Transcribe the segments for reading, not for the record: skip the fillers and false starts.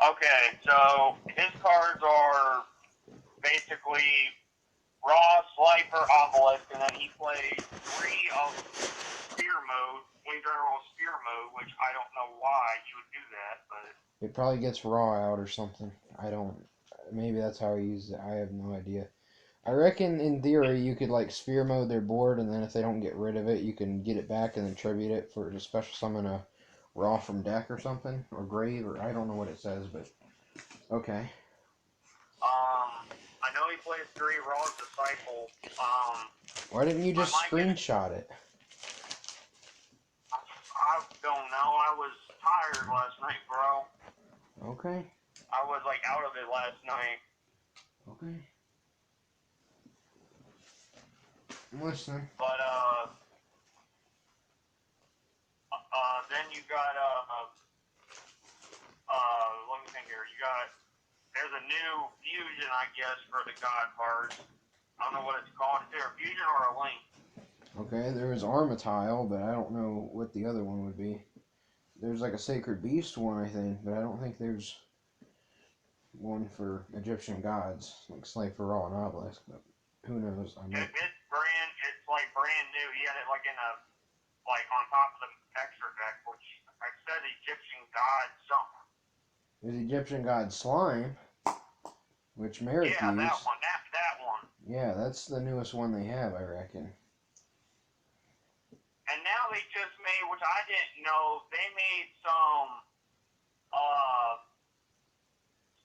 Okay, so his cards are basically Raw, Slifer, Obelisk, and then he plays 3 of Spear Mode, Wing General Spear Mode, which I don't know why you would do that, but... It probably gets Raw out or something. I don't... Maybe that's how he uses it. I have no idea. I reckon, in theory, you could, like, Spear Mode their board, and then if they don't get rid of it, you can get it back and then tribute it for a special summon a Raw from deck or something, or Grave, or I don't know what it says, but... Okay. I know he plays 3 Raw Disciple. Why didn't you just screenshot it? I don't know. I was tired last night, bro. Okay. I was, like, out of it last night. Okay. I'm listening. But, then you got, let me think here. There's a new fusion, I guess, for the God cards. I don't know what it's called. Is there a fusion or a link? Okay, there is Armatile, but I don't know what the other one would be. There's like a Sacred Beast one, I think, but I don't think there's one for Egyptian gods, like Slifer, Raw, and Obelisk, but who knows? It's like brand new. He had it like on top of the extra deck, which I said Egyptian god something. There's Egyptian god Slime, which Merrick used. Yeah, that one. Yeah, that's the newest one they have, I reckon. And now they just made, which I didn't know, they made some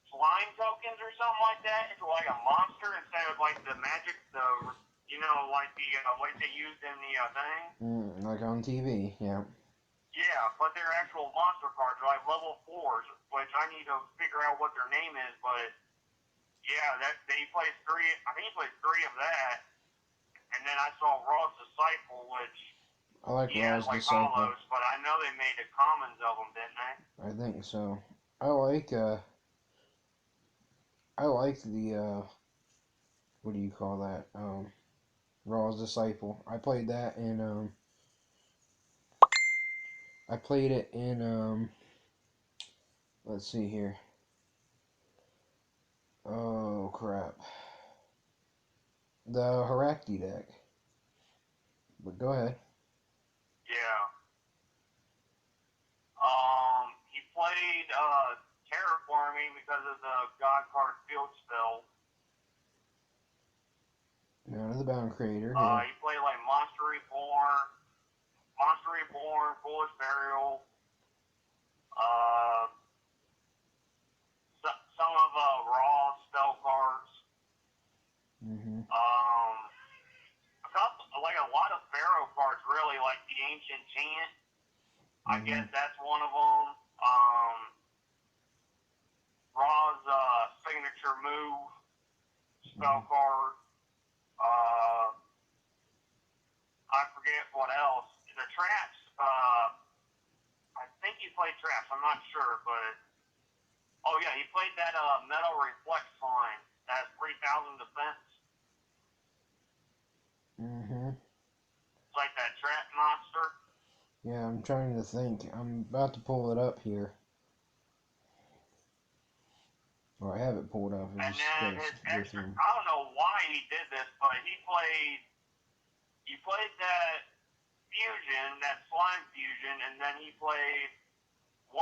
slime tokens or something like that into like a monster instead of like the magic, like they used in the thing. Like on TV, yeah. Yeah, but they're actual monster cards, like level 4s, which I need to figure out what their name is, but yeah, he plays 3, I think he plays 3 of that, and then I saw Raw's Disciple, which I like he has Raw's like Disciple. hollows, but I know they made the commons of them, didn't they? I think so. I like the, what do you call that? Raw's Disciple. I played that in, I played it in, let's see here. Oh, crap. The Harakti deck. But go ahead. Yeah. He played Terraforming because of the God card field spell. Down to the Bound Creator. He played like Monster Reborn, Foolish Burial, some of Raw spell cards. Mm-hmm. A lot of Pharaoh cards, really, like the Ancient Chant. I guess that's one of them. Raw's signature move spell card. I forget what else. The traps. I think he played traps. I'm not sure, but oh yeah, he played that metal reflex line that has 3,000 defense. It's like that trap monster. Yeah, I'm trying to think. I'm about to pull it up here. Or I have it pulled up. And then his extra, I don't know why he did this, but he played that fusion, that slime fusion, and then he played 107,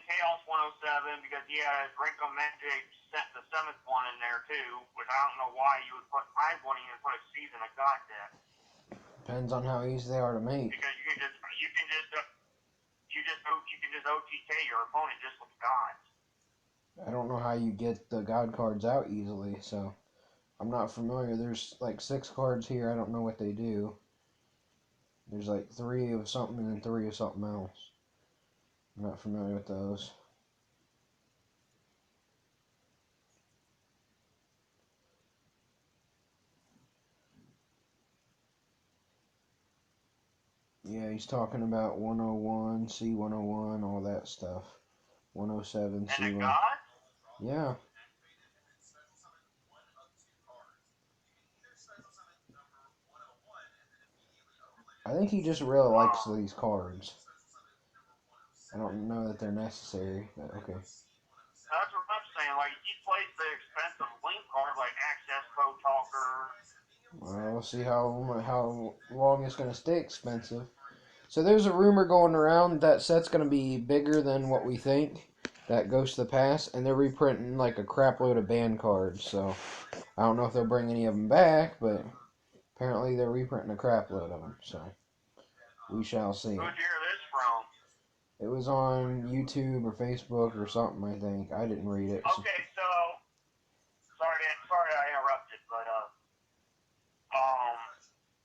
Chaos 107, because he had Rinko Magic set the 7th one in there too, which I don't know why you would put, I wouldn't even put a Season of God deck. Depends on how easy they are to make. Because you can just OTK your opponent just with gods. I don't know how you get the God cards out easily, so I'm not familiar. There's like 6 cards here. I don't know what they do. There's like 3 of something and then 3 of something else. I'm not familiar with those. Yeah, he's talking about 101, C101, all that stuff. 107, C1. And a god? Yeah. I think he just really likes these cards. I don't know that they're necessary, but okay. saying. Like, he plays the expensive link card, like Access Code Talker. Well, we'll see how long it's going to stay expensive. So there's a rumor going around that set's going to be bigger than what we think. That Ghost of the Past, and they're reprinting like a crap load of band cards. So I don't know if they'll bring any of them back, but apparently they're reprinting a crap load of them. So we shall see. Who'd you hear this from? It was on YouTube or Facebook or something, I think. I didn't read it. Okay, so sorry I interrupted, but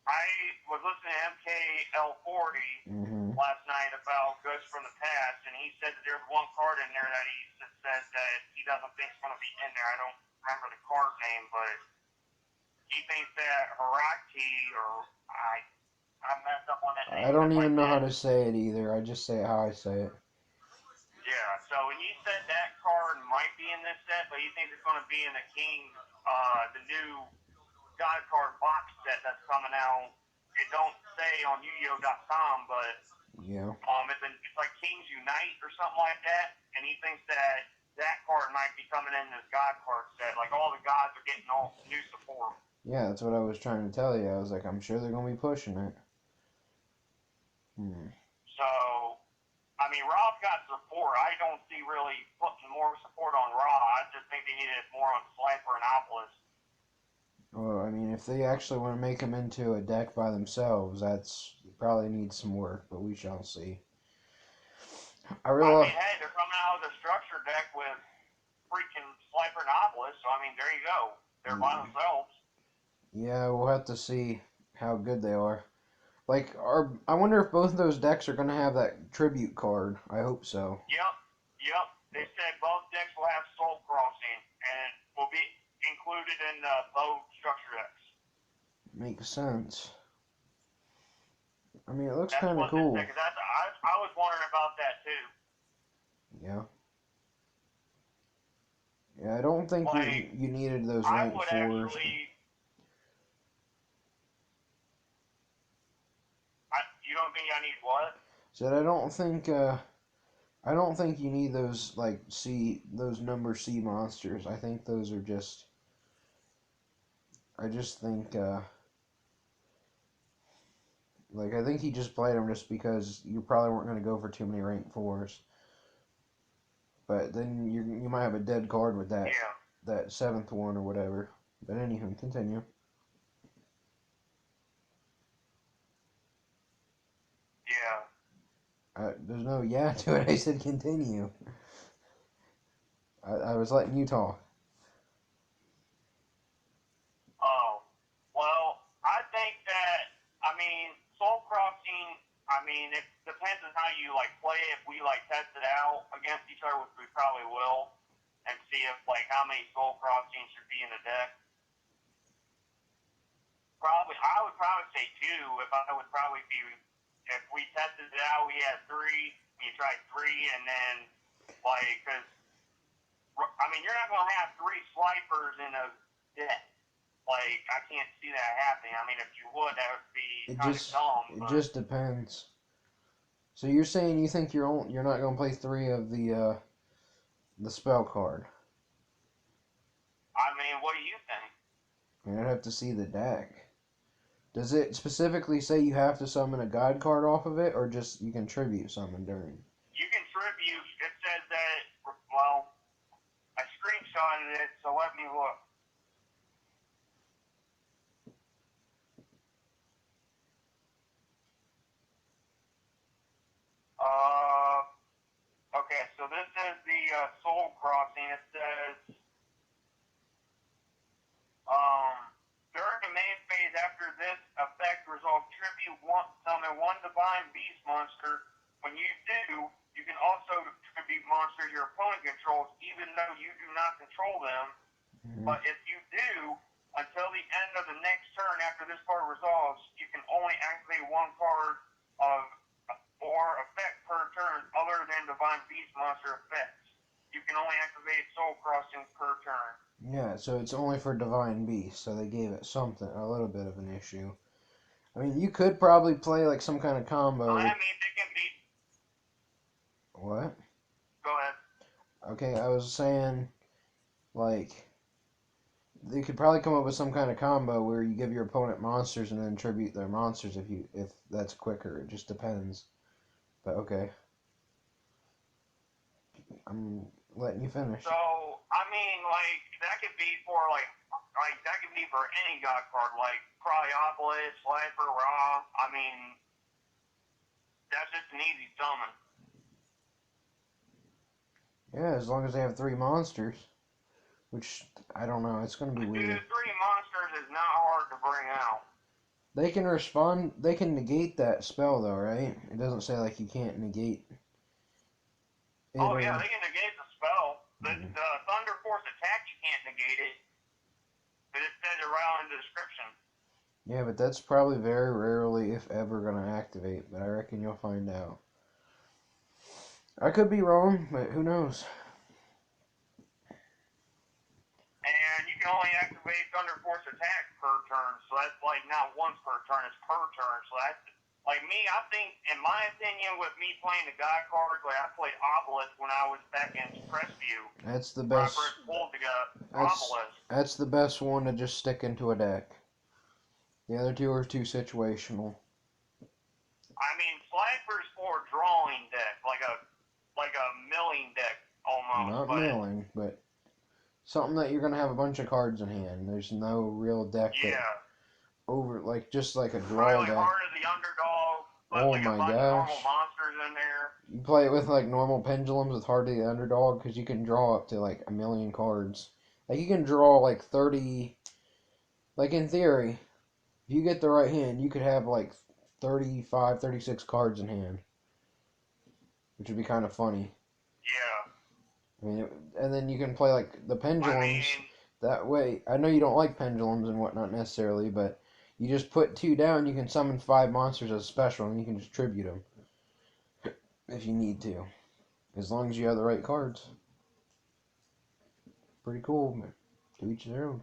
I was listening to MKL40 last night about Ghosts from the Past, and he said that there's one card in there that he said that he doesn't think is going to be in there. I don't remember the card name, but he thinks that Haraki, or I messed up on that name. I don't even know how to say it either. I just say it how I say it. Yeah, so he said that card might be in this set, but he thinks it's going to be in the King, the new God card box set that's coming out. It don't say on Yu-Gi-Oh.com, but yeah, it's like Kings Unite or something like that, and he thinks that card might be coming in this God card set. Like, all the gods are getting all new support. Yeah, that's what I was trying to tell you. I was like, I'm sure they're going to be pushing it. So, I mean, Raw's got support. I don't see really putting more support on Raw. I just think they needed more on Slifer and Obelisk. Well, I mean, if they actually want to make them into a deck by themselves, that's probably needs some work, but we shall see. I mean, hey, they're coming out with a structure deck with freaking Slifer and Obelisk, so I mean, there you go. They're by themselves. Yeah, we'll have to see how good they are. Like, I wonder if both of those decks are going to have that tribute card. I hope so. Yep. They said both decks will have Soul Crossing, and will be included in both structure decks. Makes sense. I mean, it looks kind of cool. I was wondering about that too. Yeah. Yeah, I don't think like, you needed those rank 4s. You don't think I need what? Said I don't think you need those those number C monsters. I think those are just. I just think I think he just played them just because you probably weren't going to go for too many rank 4s. But then you might have a dead card with that that 7th one or whatever. But anywho, continue. Yeah. There's no yeah to it. I said continue. I was letting you talk. Oh, well, I think that, I mean, Soul Crossing, I mean, it depends on how you, play it. If we, test it out against each other, which we probably will, and see if, how many Soul Crossings should be in the deck. I would probably say 2. If we tested it out, we had 3, you tried 3, and then, because, I mean, you're not going to have 3 Slifers in a deck. I can't see that happening. I mean, if you would, that would be kind of dumb. It just depends. So you're saying you think you're not going to play 3 of the spell card? I mean, what do you think? I mean, I'd have to see the deck. Does it specifically say you have to summon a god card off of it, or just you can tribute summon during? You can tribute. It says that, well, I screenshotted it, so let me look. Okay, so this is the Soul Crossing. It says, during the main phase after this effect resolve tribute summon 1 divine beast monster. When you do, you can also tribute monsters your opponent controls, even though you do not control them. But if you do, until the end of the next turn after this card resolves, you can only activate 1 card or effect per turn other than divine beast monster effects. You can only activate Soul Crossing per turn. Yeah, so it's only for divine beast, so they gave it a little bit of an issue. I mean, you could probably play some kind of combo. Well, that means it can be. What? Go ahead. Okay, I was saying Like, they could probably come up with some kind of combo where you give your opponent monsters and then tribute their monsters if that's quicker. It just depends. But okay, I'm letting you finish. So I mean, like that could be for like that could be for any god card, like probably Obelisk, Slifer, Raw. I mean, that's just an easy summon. Yeah, as long as they have 3 monsters, which I don't know. It's gonna be Dude, weird. 3 monsters is not hard to bring out. They can respond. They can negate that spell though, right? It doesn't say like you can't negate it. Oh yeah, they can negate the spell. The Mm. Thunder Force attack, you can't negate it. But it says it right in the description. Yeah, but that's probably very rarely, if ever, gonna activate. But I reckon you'll find out. I could be wrong, but who knows? And you can only activate Thunder Force attack per turn, so that's like not once per turn, it's per turn. So that's like me, I think, in my opinion, with me playing the god cards, like I played Obelisk when I was back in Crestview. That's the When I best. first pulled the That's Obelisk. that's the best one to just stick into a deck. The other two are too situational. I mean, Slifer's for a drawing deck, like a milling deck almost. Not But milling, but something that you're gonna have a bunch of cards in hand. There's no real deck that yeah, just like a probably draw like deck. Heart of the Underdog. Put Oh like a my bunch of normal gosh. monsters in there. You play it with like normal pendulums with Heart of the Underdog because you can draw up to like a million cards. Like you can draw like 30. Like in theory, if you get the right hand, you could have like 35, 36 cards in hand, which would be kind of funny. Yeah. I mean, and then you can play like the I pendulums mean, that way. I know you don't like pendulums and whatnot necessarily, but you just put 2 down, you can summon 5 monsters as a special, and you can just tribute them if you need to, as long as you have the right cards. Pretty cool, but to each their own.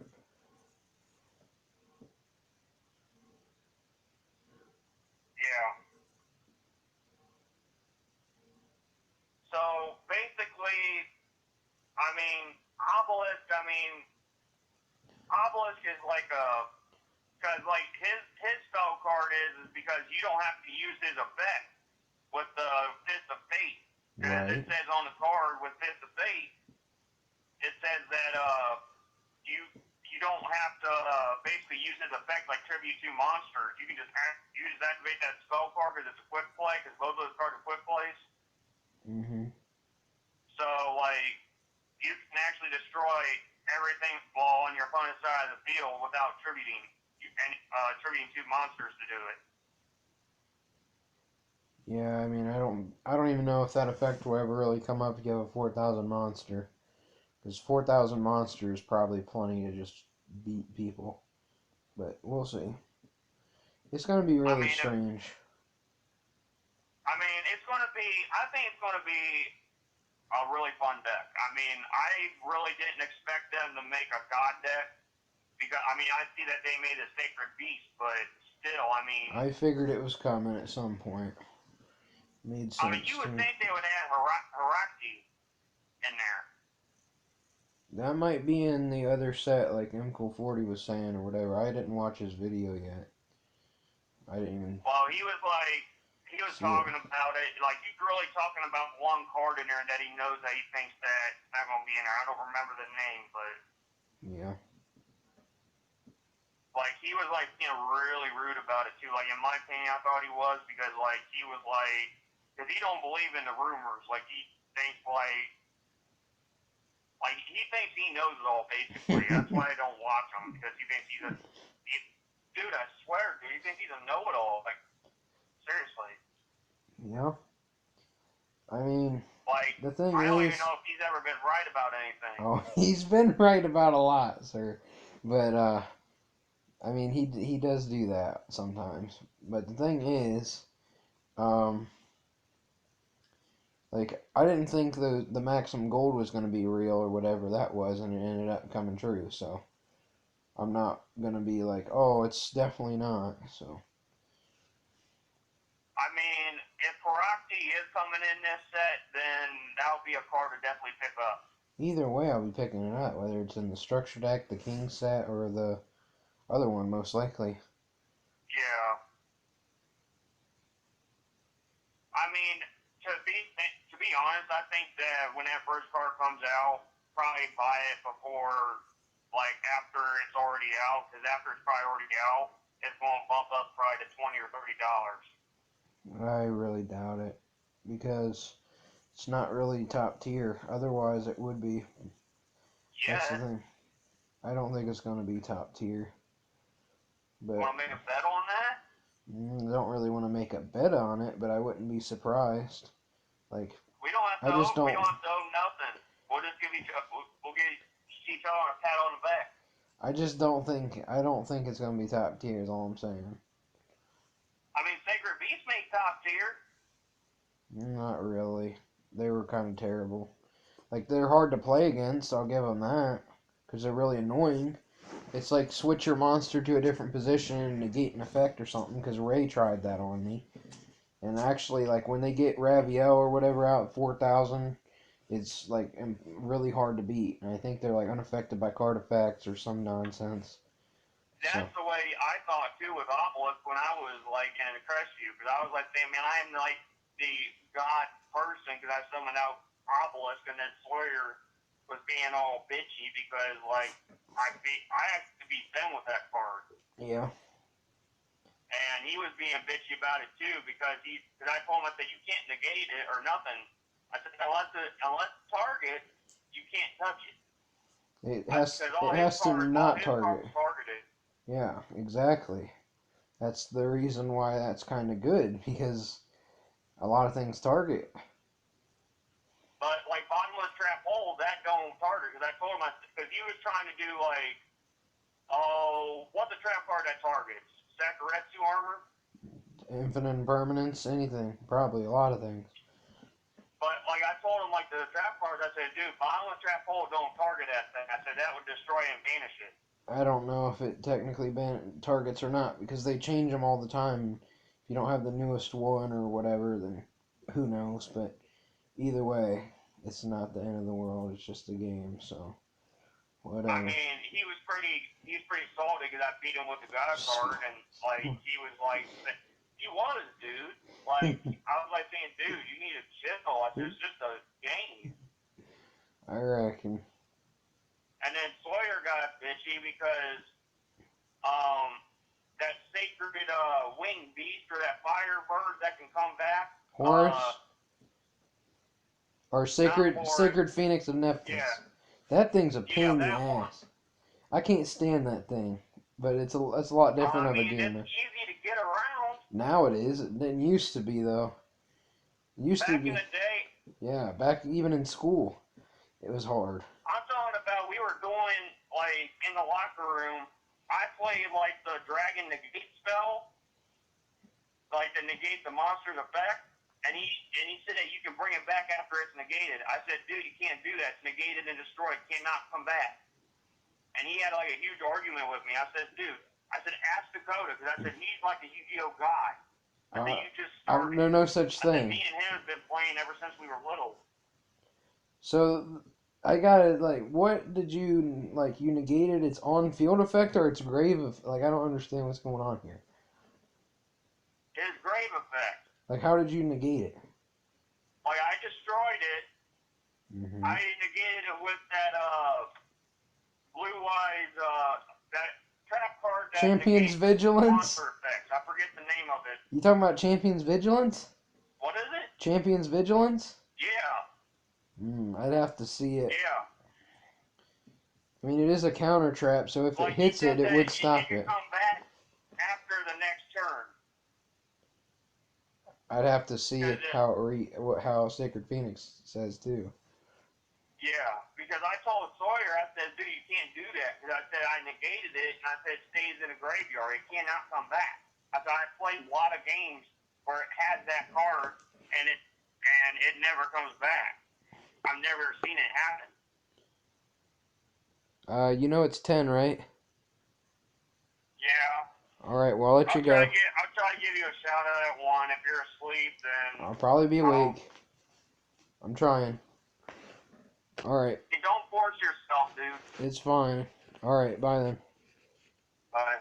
yeah. So basically, I mean, Obelisk is like because like his spell card is because you don't have to use his effect with the Fist of Fate. Because it Right. says on the card with Fist of Fate, it says that you you don't have to basically use his effect like tribute to monsters. You can just activate that spell card because it's a quick play. Because both of those cards are quick plays. Mm-hmm. So like you can actually destroy everything on your opponent's side of the field without tributing 2 monsters to do it. Yeah, I mean, I don't even know if that effect will ever really come up if you have a 4,000 monster. Because 4,000 monsters is probably plenty to just beat people. But we'll see. It's going to be I really mean, strange. it's going to be. I think it's going to be a really fun deck. I mean, I really didn't expect them to make a god deck because I mean I see that they made a sacred beast, but still, I mean, I figured it was coming at some point. Made sense you to would me. think they would add Harakti in there. That might be in the other set, like MCool40 was saying or whatever. I didn't watch his video yet. I didn't even Well, he was see it. talking about it. Like he's really talking about one card in there that he knows that he thinks that it's not going to be in there. I don't remember the name, but Yeah. like he was like being really rude about it too. Like in my opinion, I thought he was because like he was like because he don't believe in the rumors. Like he thinks like he thinks he knows it all basically. That's why I don't watch him because he thinks dude. I swear, dude, he thinks he's a know-it-all. Like seriously. Yeah. I mean, Like the thing I don't even is, know if he's ever been right about anything. oh, he's been right about a lot, sir. But I mean, he does do that sometimes. But the thing is, um, like I didn't think the Maximum Gold was going to be real or whatever that was, and it ended up coming true. So I'm not gonna be like, oh, it's definitely not. So I mean, if Harakti is coming in this set, then that would be a card to definitely pick up. Either way, I'll be picking it up, whether it's in the structure deck, the king set, or the other one, most likely. Yeah. I mean, to be honest, I think that when that first card comes out, probably buy it before, like, after it's already out, because after it's probably already out, it's going to bump up probably to $20 or $30. I really doubt it, because it's not really top tier. Otherwise, it would be. That's the Yeah. thing. I don't think it's going to be top tier. But Want to make a bet on that? I don't really want to make a bet on it, but I wouldn't be surprised. Like, We don't have I to just owe. We don't. don't have to owe nothing. We'll just give each other. We'll give each other a pat on the back. I just don't think. I don't think it's going to be top tier. Is all I'm saying. I mean, Sacred Beast made top tier. Not really. They were kind of terrible. Like, they're hard to play against. I'll give them that, because they're really annoying. It's like switch your monster to a different position and negate an effect or something, because Ray tried that on me. And actually, like, when they get Raviel or whatever out at 4,000, it's, like, really hard to beat. And I think they're, like, unaffected by card effects or some nonsense. That's the way I thought, too, with Obelisk when I was, like, in Crestview. Because I was like, man, I am, like, the god person because I summoned out Obelisk, and then Sawyer was being all bitchy because, like, I had to beat them with that card. Yeah. And he was being bitchy about it too because I told him, I said, you can't negate it or nothing. I said, unless target, you can't touch it. It has to not target. Targeted. Yeah, exactly. That's the reason why that's kind of good, because a lot of things target. But like bottomless trap hole, that don't target because I told him because he was trying to do like, what's the trap card that targets? Sakaretsu armor? Infinite impermanence, anything. Probably a lot of things. But, like, I told him, like, the trap cards, I said, dude, bottomless trap hole don't target that thing. I said, that would destroy and banish it. I don't know if it technically targets or not, because they change them all the time. If you don't have the newest one or whatever, then who knows. But either way, it's not the end of the world. It's just a game, so whatever. I mean, he was pretty salty because I beat him with the God card, and like he was like, "You won, dude." Like I was like saying, "Dude, you need to chill. Like it's just a game." I reckon. And then Sawyer got bitchy because that sacred winged beast or that fire bird that can come back. Horus. Or Sacred Phoenix of Nephthys. Yeah. That thing's a pain in the ass. One. I can't stand that thing. But it's a lot different of a game. It's easy to get around. Now it is. It didn't used to be, though. It used to be. Back in the day. Yeah, back even in school. It was hard. I'm talking about we were doing, like, in the locker room, I played, like, the Dragon Negate spell, like, to negate the monster's effect. And he said that you can bring it back after it's negated. I said, dude, you can't do that. It's negated and destroyed. It cannot come back. And he had like a huge argument with me. I said, dude, ask Dakota because I said he's like a Yu-Gi-Oh guy. I said you just started. No such thing. Me and him have been playing ever since we were little. So I got it. Like, what did you like? You negated its on-field effect or its grave? Like, I don't understand what's going on here. His grave effect. Like, how did you negate it? Like, I destroyed it. Mm-hmm. I negated it with that blue eyes that trap card. That Champion's Vigilance. Monster effects. I forget the name of it. You talking about Champion's Vigilance? What is it? Champion's Vigilance? Yeah. I'd have to see it. Yeah. I mean, it is a counter trap, so if it hits it, it would stop it. Come back after the next turn. I'd have to see it how Sacred Phoenix says too. Yeah, because I told Sawyer, I said, dude, you can't do that. Because I said I negated it, and I said it stays in a graveyard. It cannot come back. I said I played a lot of games where it has that card, and it never comes back. I've never seen it happen. You know it's 10, right? Yeah. All right, well, I'll let you go. I'll try to give you a shout out at 1. If you're asleep, then... I'll probably be awake. I'm trying. All right. Hey, don't yourself, dude. It's fine. Alright, bye then. Bye.